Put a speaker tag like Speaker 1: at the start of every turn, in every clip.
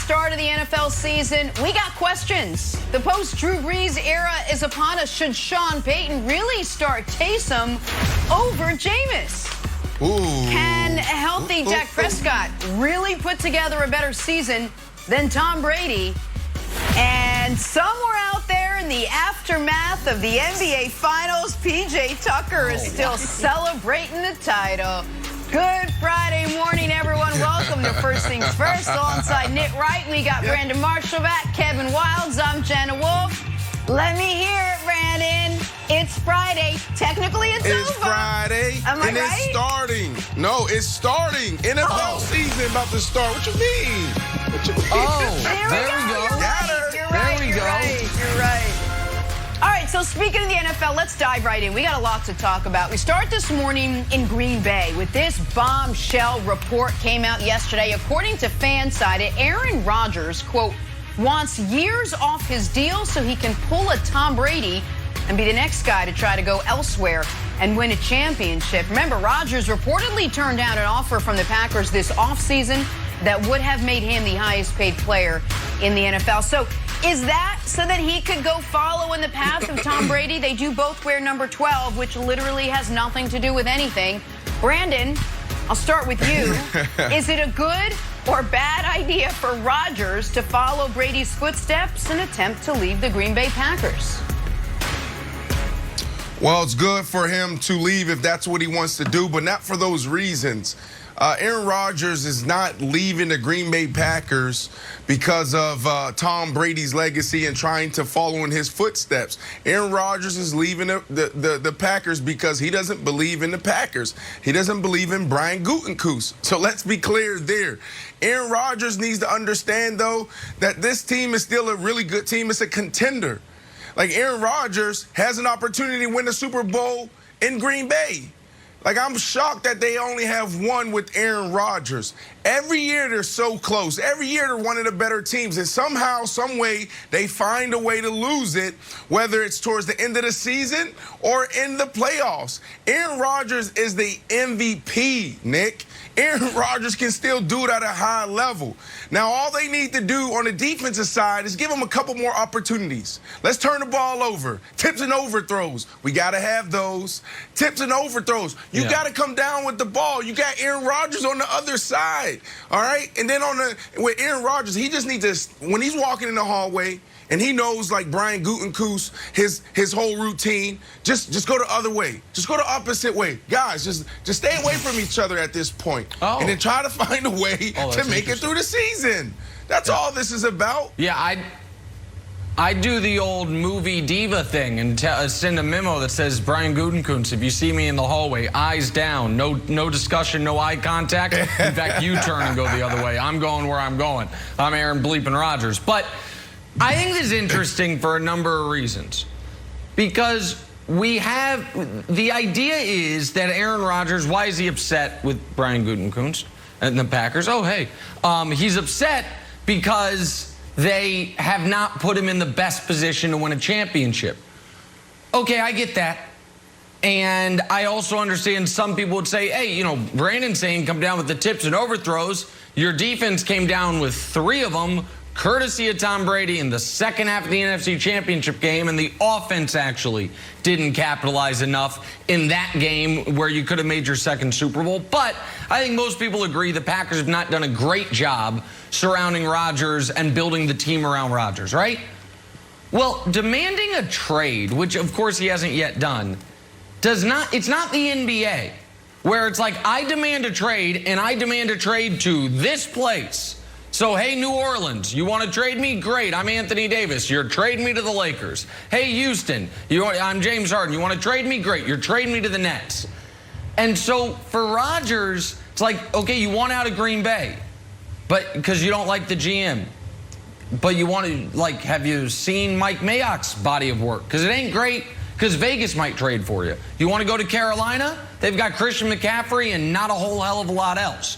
Speaker 1: start of the NFL season, we got questions. The post-Drew Brees era is upon us. Should Sean Payton really start Taysom over Jameis?
Speaker 2: Ooh.
Speaker 1: Can a healthy Dak Prescott really put together a better season than Tom Brady? And somewhere out there in the aftermath of the NBA Finals, P.J. Tucker is still celebrating the title. Good Friday morning, everyone. Welcome to First Things First. Alongside Nick Wright, we got Brandon Marshall back, Kevin Wilds. I'm Jenna Wolf. Let me hear it, Brandon. It's Friday. Technically, it's over.
Speaker 2: It's Friday,
Speaker 1: Am I
Speaker 2: and
Speaker 1: right?
Speaker 2: it's starting. No, it's starting. NFL season about to start. What you mean? What you mean?
Speaker 3: Oh,
Speaker 1: There we go. You're
Speaker 3: There we go.
Speaker 1: You're right. All right, so speaking of the NFL, let's dive right in. We got a lot to talk about. We start this morning in Green Bay with this bombshell report came out yesterday. According to Fansided, Aaron Rodgers, quote, wants years off his deal so he can pull a Tom Brady and be the next guy to try to go elsewhere and win a championship. Remember, Rodgers reportedly turned down an offer from the Packers this offseason that would have made him the highest paid player in the NFL. So is that so that he could go follow in the path of Tom Brady? They do both wear number 12, which literally has nothing to do with anything. Brandon, I'll start with you. Is it a good or bad idea for Rodgers to follow Brady's footsteps and attempt to leave the Green Bay Packers?
Speaker 2: Well, it's good for him to leave if that's what he wants to do, but not for those reasons. Aaron Rodgers is not leaving the Green Bay Packers because of Tom Brady's legacy and trying to follow in his footsteps. Aaron Rodgers is leaving the Packers because he doesn't believe in the Packers. He doesn't believe in Brian Gutekunst. So let's be clear there. Aaron Rodgers needs to understand, though, that this team is still a really good team. It's a contender. Like, Aaron Rodgers has an opportunity to win the Super Bowl in Green Bay. Like, I'm shocked that they only have one with Aaron Rodgers. Every year they're so close. Every year they're one of the better teams. And somehow, some way, they find a way to lose it, whether it's towards the end of the season or in the playoffs. Aaron Rodgers is the MVP, Nick. Aaron Rodgers can still do it at a high level. Now, all they need to do on the defensive side is give him a couple more opportunities. Let's turn the ball over. Tips and overthrows. We got to have those. Tips and overthrows. You got to come down with the ball. You got Aaron Rodgers on the other side, all right? And then with Aaron Rodgers, he just needs to, when he's walking in the hallway, and he knows, like Brian Gutekunst, his whole routine, just go the other way. Just go the opposite way. Guys, just stay away from each other at this point. And then try to find a way to make it through the season. That's all this is about.
Speaker 3: Yeah, I do the old movie diva thing and send a memo that says, Brian Gutekunst, if you see me in the hallway, eyes down, no discussion, no eye contact. In fact, you turn and go the other way. I'm going where I'm going. I'm Aaron bleeping Rodgers. But I think this is interesting for a number of reasons. Because we have, the idea is that Aaron Rodgers, why is he upset with Brian Gutekunst and the Packers? Oh, hey, he's upset because they have not put him in the best position to win a championship. Okay, I get that. And I also understand some people would say, hey, you know, Brandon's saying come down with the tips and overthrows. Your defense came down with 3 of them, courtesy of Tom Brady in the second half of the NFC Championship game, and the offense actually didn't capitalize enough in that game where you could have made your second Super Bowl. But I think most people agree the Packers have not done a great job surrounding Rodgers and building the team around Rodgers, right? Well, demanding a trade, which of course he hasn't yet done, it's not the NBA, where it's like, I demand a trade, and I demand a trade to this place. So, hey, New Orleans, you want to trade me? Great, I'm Anthony Davis. You're trading me to the Lakers. Hey, Houston, I'm James Harden. You want to trade me? Great, you're trading me to the Nets. And so for Rodgers, it's like, okay, you want out of Green Bay, but because you don't like the GM. But you want to, like, have you seen Mike Mayock's body of work? Because it ain't great, because Vegas might trade for you. You want to go to Carolina? They've got Christian McCaffrey and not a whole hell of a lot else.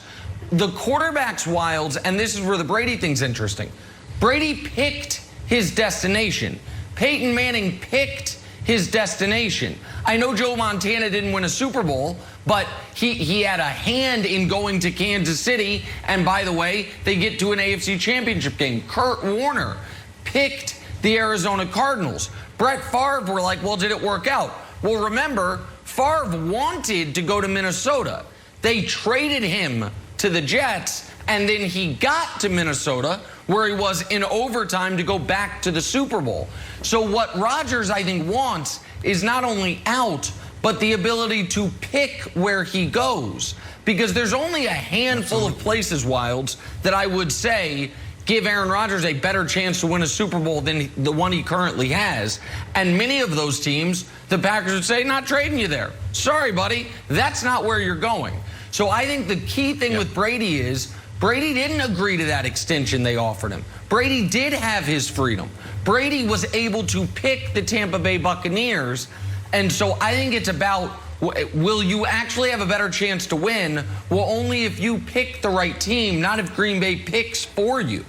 Speaker 3: The quarterback's wild, and this is where the Brady thing's interesting. Brady picked his destination. Peyton Manning picked his destination. I know Joe Montana didn't win a Super Bowl, but he had a hand in going to Kansas City. And by the way, they get to an AFC Championship game. Kurt Warner picked the Arizona Cardinals. Brett Favre were like, well, did it work out? Well, remember, Favre wanted to go to Minnesota. They traded him to the Jets, and then he got to Minnesota, where he was in overtime to go back to the Super Bowl. So what Rodgers, I think, wants is not only out, but the ability to pick where he goes. Because there's only a handful of places, Wilds, that I would say give Aaron Rodgers a better chance to win a Super Bowl than the one he currently has. And many of those teams, the Packers would say, not trading you there. Sorry, buddy, that's not where you're going. So I think the key thing with Brady is Brady didn't agree to that extension they offered him. Brady did have his freedom. Brady was able to pick the Tampa Bay Buccaneers. And so I think it's about, will you actually have a better chance to win? Well, only if you pick the right team, not if Green Bay picks for you.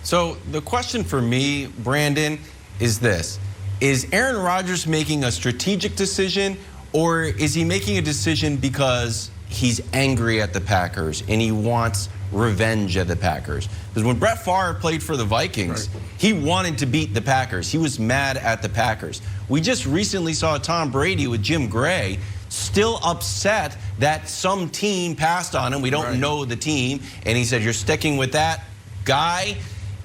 Speaker 4: So the question for me, Brandon, is this. Is Aaron Rodgers making a strategic decision, or is he making a decision because he's angry at the Packers and he wants revenge at the Packers? Because when Brett Favre played for the Vikings, he wanted to beat the Packers. He was mad at the Packers. We just recently saw Tom Brady with Jim Gray still upset that some team passed on him. We don't know the team. And he said, you're sticking with that guy.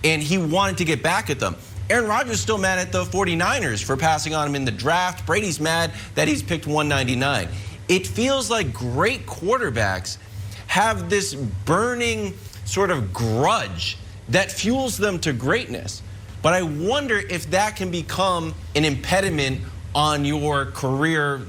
Speaker 4: And he wanted to get back at them. Aaron Rodgers is still mad at the 49ers for passing on him in the draft. Brady's mad that he's picked 199. It feels like great quarterbacks have this burning sort of grudge that fuels them to greatness. But I wonder if that can become an impediment on your career,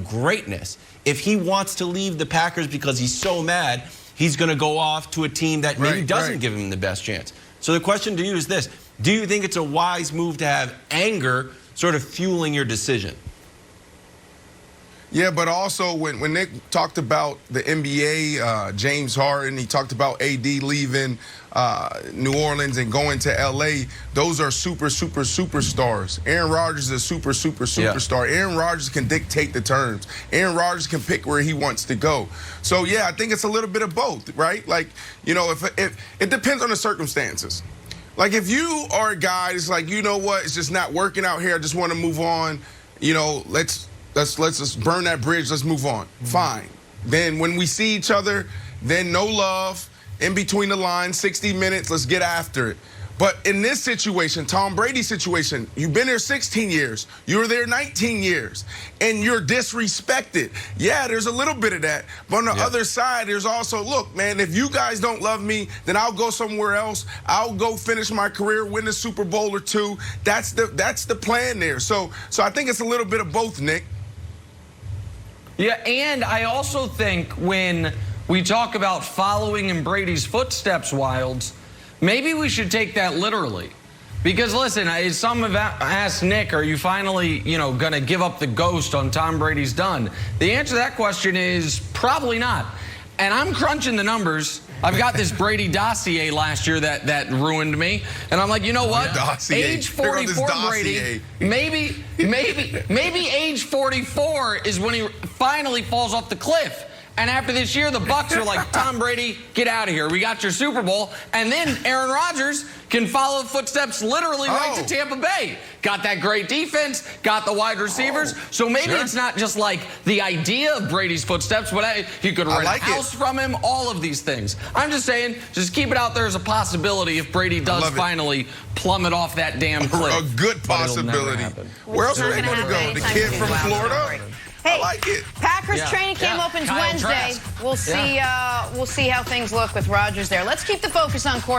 Speaker 4: greatness. If he wants to leave the Packers because he's so mad, he's going to go off to a team that maybe doesn't give him the best chance. So the question to you is this. Do you think it's a wise move to have anger sort of fueling your decision?
Speaker 2: Yeah, but also when Nick talked about the NBA, James Harden, he talked about AD leaving New Orleans and going to LA. Those are superstars. Aaron Rodgers is a superstar. Aaron Rodgers can dictate the terms. Aaron Rodgers can pick where he wants to go. So yeah, I think it's a little bit of both, right? Like, if it depends on the circumstances. Like, if you are a guy that's like, you know what, it's just not working out here, I just want to move on, let's just burn that bridge, let's move on. Fine. Then when we see each other, then no love, in between the lines, 60 minutes, let's get after it. But in this situation, Tom Brady's situation, you've been there 16 years, you were there 19 years, and you're disrespected. Yeah, there's a little bit of that. But on the other side, there's also, look, man, if you guys don't love me, then I'll go somewhere else. I'll go finish my career, win a Super Bowl or two. That's the plan there. So I think it's a little bit of both, Nick.
Speaker 3: Yeah, and I also think when we talk about following in Brady's footsteps, Wilds, maybe we should take that literally. Because listen, some have asked Nick, are you finally, going to give up the ghost on Tom Brady's done? The answer to that question is probably not. And I'm crunching the numbers. I've got this Brady dossier last year that ruined me. And I'm like, you know what? Age 44 Brady, maybe age 44 is when he finally falls off the cliff. And after this year, the Bucs are like, Tom Brady, get out of here. We got your Super Bowl. And then Aaron Rodgers can follow footsteps literally right to Tampa Bay. Got that great defense, got the wide receivers. So maybe it's not just like the idea of Brady's footsteps, but you could rent a house from him, all of these things. I'm just saying, just keep it out there as a possibility if Brady does finally plummet off that damn cliff.
Speaker 2: A good possibility. Where else are they going to go? The kid from Florida?
Speaker 1: Hey,
Speaker 2: I like it.
Speaker 1: Packers training camp opens Wednesday. We'll see how things look with Rodgers there. Let's keep the focus on court.